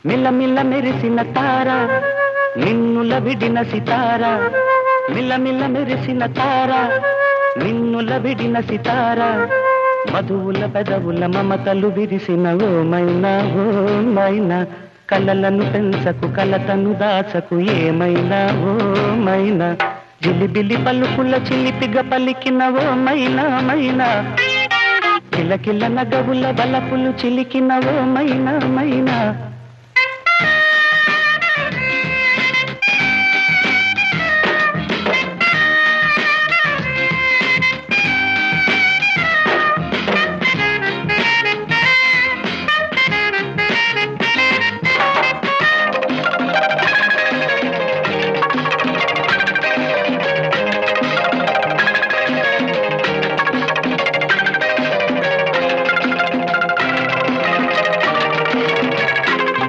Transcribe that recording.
మిల్లమిల్ల మెరిసిన తార నిన్నుల విడిన సితార మిల్లమిల్ల మెరిసిన తార నిన్నుల విడిన సితార మధువుల పెదవుల మమతలు విరిసిన ఓ మైనా కలలను పెంచకు కలతను దాచకు ఏమైనా ఓ మైనా జిలిబిలి పలుకుల చిలిపిగ పలికిన ఓ మైనా కిలకిల నగవుల బలపులు చిలికిన ఓ మైనా